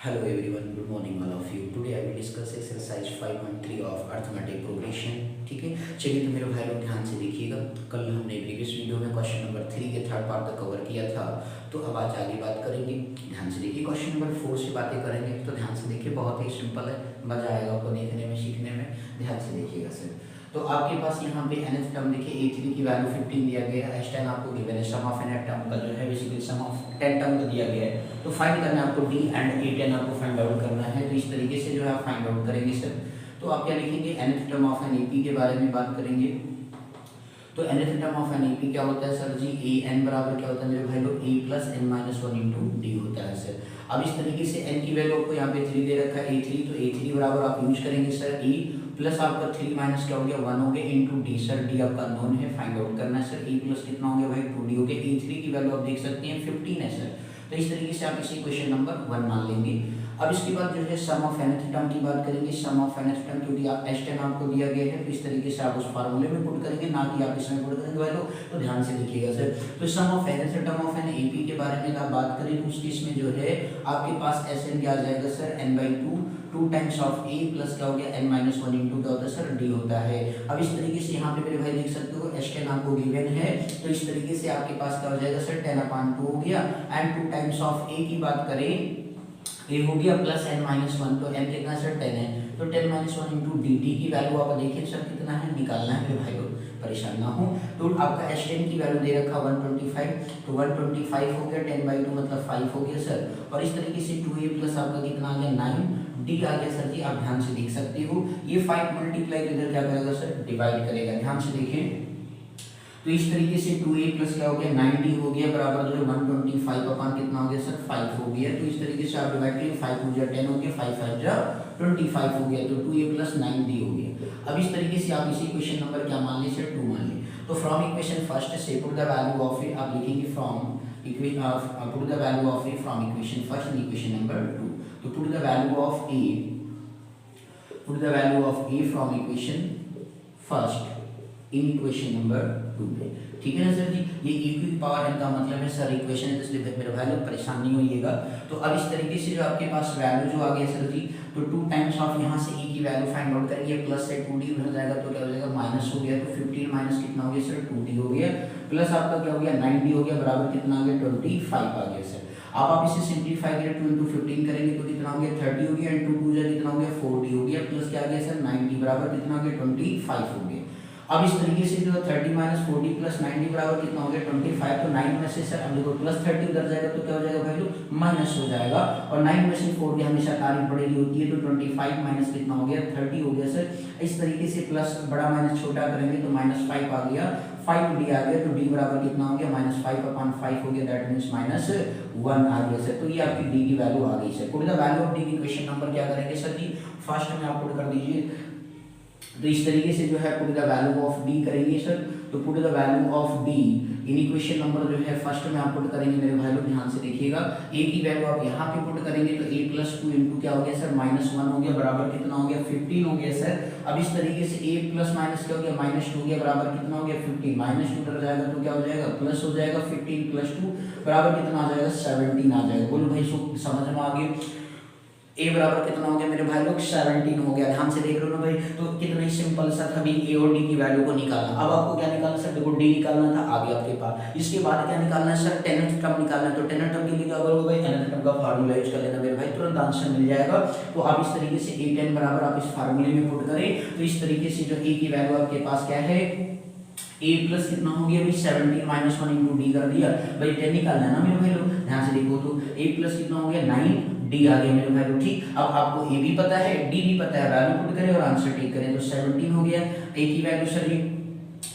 Hello everyone, good morning all of you. Today I will discuss exercise 5.3 of arithmetic progression. ठीक है, चलिए तो मेरे भाई लोग ध्यान से देखिएगा। कल हमने प्रीवियस वीडियो में क्वेश्चन नंबर 3 के थर्ड पार्ट तक कवर किया था, तो अब आज आगे बात करेंगे। ध्यान से देखिए, क्वेश्चन नंबर 4 से बातें करेंगे। तो ध्यान से देखिए, बहुत ही सिंपल है, मजा आएगा आपको देखने में, सीखने में। ध्यान से देखिएगा सर। तो आपके पास यहाँ पे nth टर्म देखिए a3 की वैल्यू 15 दिया गया है। s10 आपको गिवन है। सम ऑफ nth टर्म का जो है बेसिकली सम ऑफ 10 टर्म का दिया गया है। तो फाइंड करना है आपको d एंड a10 आपको फाइंड आउट करना है। तो इस तरीके से जो है आप फाइंड आउट करेंगे सर। तो आप क्या लिखेंगे, nth term of N ap के बारे में बात करेंगे। तो nth term of N ap क्या होता है सर जी, an बराबर क्या होता है मेरे भाई लोग, a plus n minus 1 into D होता है सर। अब इस तरीके से n की वैल्यू आपको यहाँ पे 3 दे रखा है a3, तो a3 बराबर आप यूज करेंगे सर e प्लस आपका 3 माइनस क्या हो गया 1 हो गया इंटू डी। सर डी आपका नोन है, फाइंड आउट करना है सर। e प्लस कितना हो गया भाई 2d हो गया। a3 की वैल्यू आप देख सकते हैं 15 है सर। तो इस तरीके से आप इसी क्वेश्चन नंबर 1 मान लेंगे। अब इसके बाद जो है सम ऑफ nth टर्म की बात करेंगे। सम ऑफ nth टर्म क्योंकि आप s10 आपको दिया गया है, तो इस तरीके से आप उस फार्मूले में पुट करेंगे, ना कि आप इसमें पुट करेंगे भाई लोग। तो ध्यान से देखिएगा सर। तो sum of nth term of N ap के बारे में आप बात करें, तो उस केस में जो है आपके पास sn क्या आ जाएगा sir, n/2 2 times of a plus क्या हो गया n माइनस 1 इंटू क्या होता है सर, d होता है। अब इस तरीके से यहाँ पे मेरे भाई देख सकते हो s10 आपको गिवन है, तो इस तरीके से आपके पास क्या हो जाएगा सर 10/2 हो गया। एंड 2 टाइम्स ऑफ a की बात करें, a हो गया प्लस n माइनस 1, तो n कितना सर 10 है, तो 10 माइनस 1 इंटू dt की वैल्यू आप देखिए सर कितना है, निकालना है मेरे भाई लोग, परेशान ना हो। तो आपका s10 की वैल्यू दे रखा 125, तो 125 हो गया, 10/2 मतलब 5 हो गया सर। और इस तरीके से 2a प्लस आपका कितना आ गया 9 डी आ गया सर जी। आप ध्यान से देख सकते हो, ये 5 मल्टीप्लाई इधर क्या करेगा सर, डिवाइड करेगा। ध्यान से देखें, तो इस तरीके से 2a प्लस क्या हो गया 9d हो गया बराबर जो है 125 अपॉन कितना हो गया सर 5 हो गया। तो इस तरीके से आप डिवाइड करिए, 5 हो गया 10 हो गया, 5 5 जा 25 हो गया, तो 2a प्लस 9d हो गया। अब इस तरीके से आप इसी क्वेश्चन नंबर क्या मान लीजिए सर 2 मान लीजिए। तो फ्रॉम इक्वेशन फर्स्ट से पुट द वैल्यू ऑफ ए, आप लिखेंगे from equation put the value of A from equation first in equation number 2। तो put the value of A, put the value of A from equation first in equation number 2 में, ठीक है ना sir जी। ये e की power n का मतलब है सर इक्वेशन है, तो इसलिए मेरे भाई लोग परेशान नहीं होइएगा। तो अब इस तरीके से जो आपके पास वैल्यू जो आ गया सर जी, तो 2 टाइम्स ऑफ यहाँ से e की वैल्यू फाइंड आउट करेंगे, प्लस से 2d हो जाएगा, तो क्या हो जाएगा माइनस हो गया, तो 15 माइनस कितना हो गया सर 2d हो गया, प्लस आपका क्या हो गया 9d हो गया बराबर कितना आ गया 25 आ गया सर। अब आप इसे सिंप्लीफाई करें, 2 × 15 करेंगे तो कितना हो गया 30 हो गया, एंड 2 2 जा कितना हो गया 4d हो गया, प्लस क्या आ गया सर 9d बराबर कितना हो गया 25 हो गया। अब इस तरीके से जो 30 माइनस 40 प्लस 90 बराबर कितना हो गया 25, तो 9 में से सर अब देखो प्लस 30 उधर जाएगा तो क्या हो जाएगा भाई लोग माइनस हो जाएगा, और 9 में से 40 हमेशा तारीफ बड़ी होती है, तो 25 माइनस कितना हो गया 30 हो गया सर। इस तरीके से प्लस बड़ा माइनस छोटा करेंगे तो -5 आ गया, 5d आ गया, तो d बराबर कितना हो गया -5/5 हो गया, दैट मींस -1 आ गया सर। तो ये आपकी d की वैल्यू आ गई sir. Put the value of d की इक्वेशन नंबर क्या करेंगे सर जी, फर्स्ट में आप पुट कर दीजिए। तो इस तरीके से जो है put the value of d करेंगे सर। तो put the value of d in equation number जो है फर्स्ट में आप पुट करेंगे मेरे भाई लोग, ध्यान से देखिएगा। a की वैल्यू आप यहाँ पे पुट करेंगे, तो a प्लस 2 इंटू क्या हो गया सर -1 हो गया बराबर कितना हो गया 15 हो गया सर। अब इस तरीके से a प्लस माइनस क्या हो गया -2 हो गया बराबर कितना हो गया 15, -2 उधर जाएगा तो क्या हो जाएगा प्लस हो जाएगा, 15 प्लस 2 बराबर कितना आ जाएगा 17 आ जाएगा। बोलो भाई समझ में आ गया। a बराबर कितना हो गया मेरे भाई लोग 17 हो गया। ध्यान से देख रहे हो ना भाई, तो कितना ही सिंपल सा था, अभी a और d की वैल्यू को निकालना। अब आपको क्या निकालना सर, देखो d निकालना था आ गया आपके पास। इसके बाद क्या निकालना है सर, 10th टर्म निकालना है। तो 10th टर्म के लिए क्या करोगे भाई, 10th टर्म का फार्मूला यूज कर लेना मेरे भाई, तुरंत आंसर मिल जाएगा। तो आप इस तरीके से a10 बराबर आप इस फार्मूले में पुट करें, तो इस तरीके से जो a की वैल्यू आपके पास क्या है, a प्लस कितना हो गया भाई 17 माइनस 1 इंटू डी कर दिया भाई, 10 निकालना है ना मेरे भाई लोग। ध्यान से देखो, तो a प्लस कितना हो गया 9d आ गया मेरे भाई लोग, ठीक। अब आपको a भी पता है d भी पता है, वैल्यू पुट करें और आंसर टिक करें, तो 17 हो गया a की वैल्यू सर ये।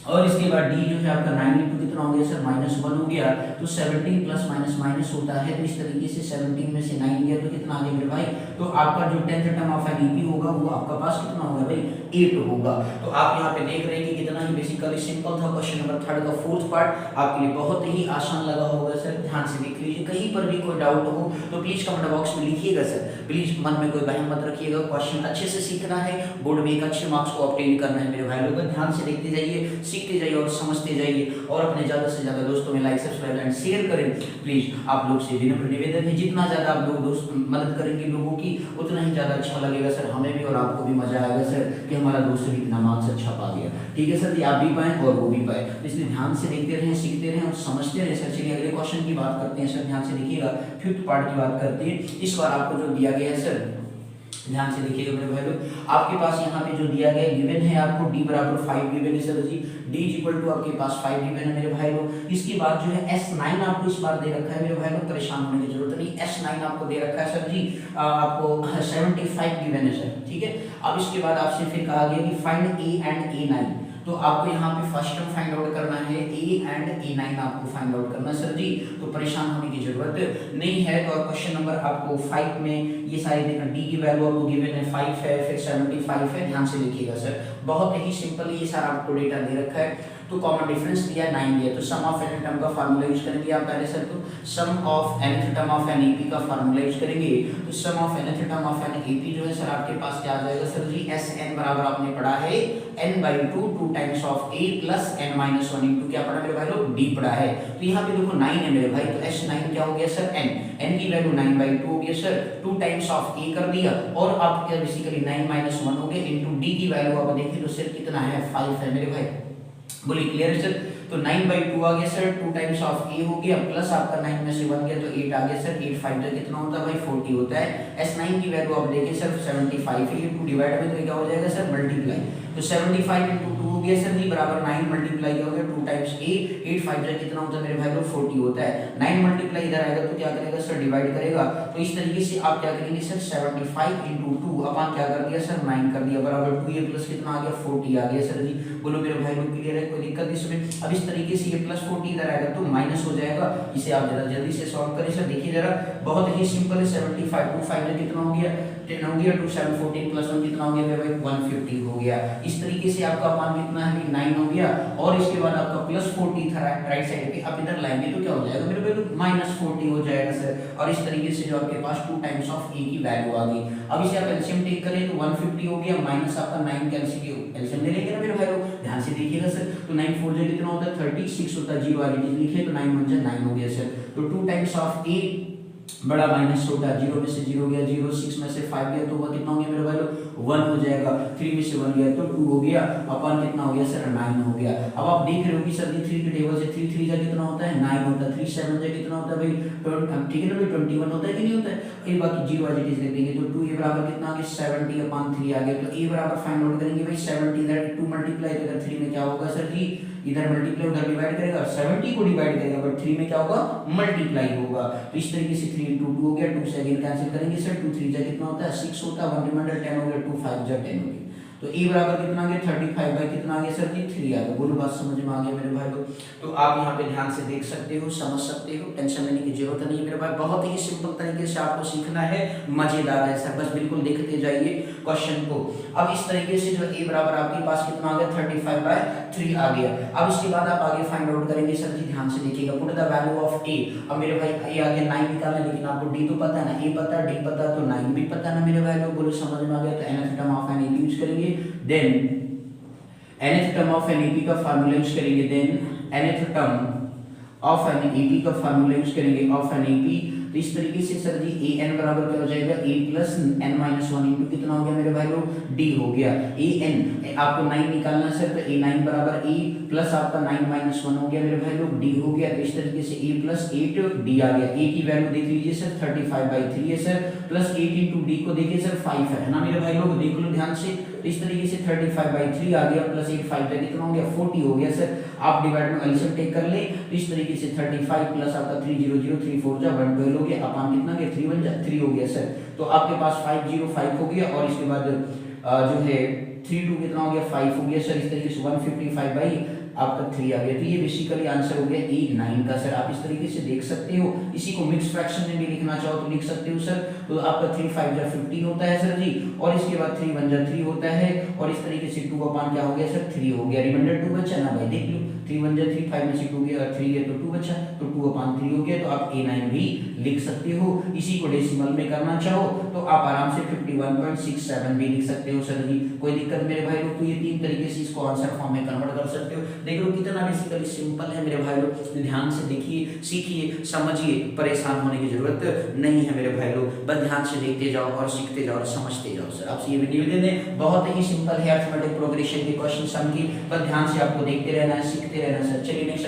और इसके बाद d जो है आपका 9 इंटू कितना हो गया सर -1 हो गया, तो 17 प्लस माइनस माइनस होता है, तो इस तरीके से 17 में से 9 गया तो कितना आ गया मेरे भाई, तो आपका जो 10th term of N ep होगा वो आपका पास कितना होगा भाई 8 होगा। तो आप यहाँ पे देख रहे हैं कि कितना ही बेसिकली सिंपल था क्वेश्चन नंबर 3 का 4th पार्ट, आपके लिए बहुत ही आसान लगा होगा सर। ध्यान से देख लीजिए, कहीं पर भी कोई डाउट हो तो प्लीज कमेंट बॉक्स में लिखिएगा सर, प्लीज मन में कोई वहम मत रखिएगा। क्वेश्चन अच्छे से सीखना है, बोर्ड में एक अच्छे मार्क्स को ऑब्टेन करना है मेरे भाई लोग। ध्यान से देखते जाइए, सीखते जाइए और समझते जाइए और अपने ज़्यादा से ज़्यादा दोस्तों में लाइक सब्सक्राइब एंड शेयर करें। प्लीज़ आप लोग से विनम्र निवेदन है, जितना ज़्यादा आप लोग दोस्त मदद करेंगे लोगों की उतना ही ज़्यादा अच्छा लगेगा सर, हमें भी और आपको भी मजा आएगा सर कि हमारा दोस्त भी इतना मार्क्स अच्छा पा गया। ठीक है सर जी, आप भी पाएँ और वो भी पाए, इसलिए ध्यान से देखते रहें, सीखते रहें और समझते रहें सर। चलिए अगले क्वेश्चन की बात करते हैं सर, ध्यान से देखिएगा, फिफ्थ पार्ट की बात करते हैं। इस बार आपको जो दिया गया है सर, ध्यान से देखिएगा मेरे भाई लोग, आपके पास यहाँ पे जो दिया गया गिवन है आपको d बराबर 5 गिवन है sir ji, d equal to आपके पास 5 गिवन है मेरे भाई लोग। इसके बाद जो है S9 आपको इस बार दे रखा है मेरे भाई लोग, परेशान होने की जरूरत नहीं, S9 आपको दे रखा है सर जी, आपको 75 गिवन है सर। ठीक है, अब इसके बाद आपसे फिर कहा गया कि फाइंड A एंड A9, तो आपको यहाँ पे फर्स्ट टर्म फाइंड आउट करना है, A एंड A9 आपको फाइंड आउट करना है सर जी, तो परेशान होने की जरूरत नहीं है। तो क्वेश्चन नंबर आपको 5 में ये सारी देखना, D की वैल्यू आपको गिवन है 5 है, फिर 75 है, ध्यान से देखिएगा सर, बहुत ही सिंपल ये सारा आपको डेटा दे रखा है। तो कॉमन डिफरेंस दिया 9 दिया, तो सम ऑफ एन टर्म का फार्मूला यूज करेंगे आप पहले सर, तो sum of nth term of n AP का फार्मूला यूज करेंगे। तो sum of nth term of n AP जो है सर आपके पास क्या आ जाएगा सर जी, Sn बराबर आपने पढ़ा है n/2 2 times of a plus n-1 into क्या पढ़ा मेरे भाई लोग, d पढ़ा है। तो यहाँ पे देखो 9 है मेरे भाई, तो S9 क्या हो गया सर, n की वैल्यू 9/2 हो गया सर, 2 टाइम्स ऑफ a कर दिया और आप क्या बेसिकली 9-1 हो गया इंटू d की वैल्यू आप देखिए तो सर कितना है, 5 है मेरे भाई, बोलिए क्लियर है सर। तो 9/2 आ गया सर, 2 टाइम्स ऑफ a हो गया प्लस आपका 9 में से 1 गया तो 8 आ गया सर, 8 5 जो कितना होता है भाई 40 होता है। S9 की वैल्यू आप देखिए सर 75 है, ये 2 डिवाइड में तो क्या हो जाएगा सर, मल्टीप्लाई, तो 75 इंटू 2 हो गया सर जी बराबर 9 मल्टीप्लाई क्या हो गया 2 टाइम्स a, 8 5 जो कितना होता है मेरे भाई लोग 40 होता है। 9 मल्टीप्लाई इधर आएगा तो क्या करेगा सर, डिवाइड करेगा, तो इस तरीके से आप क्या करेंगे सर 75 इंटू 2 अपन क्या कर दिया सर 9 कर दिया बराबर 2a प्लस कितना आ गया 40 आ गया सर जी, बोलो मेरे भाई लोग क्लियर है, कोई दिक्कत इसमें। अब इस तरीके से ये प्लस 40 इधर आएगा तो माइनस हो जाएगा, इसे आप जरा जल्दी से सॉल्व करें सर, देखिए जरा बहुत ही सिंपल है। 75 2 5 में कितना हो गया 10 हो गया, 2 7 14 प्लस 1 कितना हो गया मेरे भाई 150 हो गया। इस तरीके से आपका मान कितना है 9 हो गया और इसके बाद आपका प्लस 40 था राइट साइड पे, आप इधर लाएंगे तो क्या हो जाएगा मेरे भाई माइनस 40 हो जाएगा सर, और इस तरीके से जो आपके पास 2 टाइम्स ऑफ a की वैल्यू आ गई। अब इसे आप एलसीएम टेक करें तो 150 हो गया माइनस आपका 9 का एलसीएम ले लेंगे ना मेरे भाई लोग, ध्यान से देखिएगा सर, तो 9 4 जो कितना होता है 36 होता है, जीरो वाली चीज लिखे तो 9 1 9 हो गया सर, तो 2 टाइम्स ऑफ a बड़ा माइनस होगा, 0 में से 0 गया 0, 6 में से 5 गया तो वह कितना हो गया मेरे भाई लोग 1 हो जाएगा, 3 में से 1 गया तो 2 हो गया, अपन कितना हो गया सर 9 हो गया। अब आप देख रहे हो कि सर 3 के टेबल से 3 3 जा कितना होता है 9 होता है, 3 7 जा कितना होता है भाई ठीक है ना भाई 21 होता है कि नहीं होता है, ये बाकी जीरो एज इट इज लिख देंगे तो 2 a बराबर कितना आ गया 70/3 आ गया, तो a बराबर फाइंड आउट करेंगे भाई 70 इधर 2 मल्टीप्लाई तो इधर 3 में क्या होगा सर जी, इधर मल्टीप्लाई उधर डिवाइड करेगा, 70 को डिवाइड करेगा बट 3 में क्या होगा मल्टीप्लाई होगा, तो इस तरीके से 3 into 2 हो गया, 2 से अगेन कैंसिल करेंगे सर, 2 3 जा कितना होता है 6 होता है, 1 रिमाइंडर 10 हो गया, 2 5 जा 10 हो गया, तो a बराबर कितना आ गया 35 बाई कितना आ गया सर जी 3 आ गया, बोलो बात समझ में आ गया मेरे भाई लोग। तो आप यहाँ पे ध्यान से देख सकते हो, समझ सकते हो, टेंशन लेने की जरूरत नहीं है मेरे भाई, बहुत ही सिंपल तरीके से आपको सीखना है, मजेदार है सर, बस बिल्कुल देखते जाइए क्वेश्चन को। अब इस तरीके से जो a बराबर आपके पास कितना आ गया 35/3 आ गया। अब इसके बाद आप आगे फाइंड आउट करेंगे सर जी, ध्यान से देखिएगा, put the value of a। अब मेरे भाई a आ गया 9 निकालना है, लेकिन आपको d तो पता है ना, a पता है d पता है तो 9 भी पता है ना मेरे भाई लोग, बोलो समझ में आ गया। तो nth term of n use करेंगे, then nth term of n का फार्मूला यूज करेंगे, then nth term of n का फार्मूला यूज करेंगे ऑफ एन तो इस तरीके से सर जी a n बराबर क्या हो जाएगा a प्लस n-1 इंटू कितना हो गया मेरे भाई लोग d हो गया, a n आपको 9 निकालना सर, तो a 9 बराबर a प्लस आपका 9-1 हो गया मेरे भाई लोग, d हो गया, तो इस तरीके से a प्लस 8 d आ गया, a की वैल्यू देख लीजिए सर 35/3 है सर, प्लस 8 इंटू d को देखिए सर 5 है ना मेरे भाई लोग, देख लो ध्यान से, तो इस तरीके से 35/3 आ गया प्लस 8 5 का कितना हो गया 40 हो गया सर, आप डिवाइड में एलसीएम टेक कर ले, तो इस तरीके से 35 प्लस आपका 3 0 0 3 4 जा 1 12 हो गया, अपन कितना गया 3 1 जा 3 हो गया सर, तो आपके पास 505 हो गया, और इसके बाद जो है 3 2 कितना हो गया 5 हो गया सर, इस तरीके से 155 बाई आपका 3 आ गया, तो ये बेसिकली आंसर हो गया A9 का सर, आप इस तरीके से देख सकते हो। इसी को मिक्स फ्रैक्शन में भी लिखना चाहो तो लिख सकते हो सर, तो आपका 3 5 जा 15 होता है सर जी, और इसके बाद 3 1 जा 3 होता है, और इस तरीके से 2 अपान क्या हो गया सर 3 हो गया, रिमाइंडर 2 बचा ना भाई, देख लो 3 1 जा 3, 5 में से 2 गया, और 3 है तो 2 बचा, तो 2/3 हो गया। तो आप A9 भी लिख सकते हो। इसी को डेसिमल में करना चाहो तो आप आराम से 51.67 भी लिख सकते हो सर जी, कोई दिक्कत मेरे भाई लोग। तो ये 3 तरीके से इसको आंसर फॉर्म में कन्वर्ट कर सकते हो। देख लो कितना बेसिकली सिंपल है मेरे भाई लोग, ध्यान से देखिए, सीखिए, समझिए, परेशान होने की जरूरत नहीं है मेरे भाई लोग, बस ध्यान से देखते जाओ और सीखते जाओ और समझते जाओ। सर आपसे ये भी निवेदन है, बहुत ही सिंपल है अरिथमेटिक प्रोग्रेशन के क्वेश्चन सम की, पर ध्यान से आपको देखते रहना है, सीखते रहना है सर। चलिए नेक्स्ट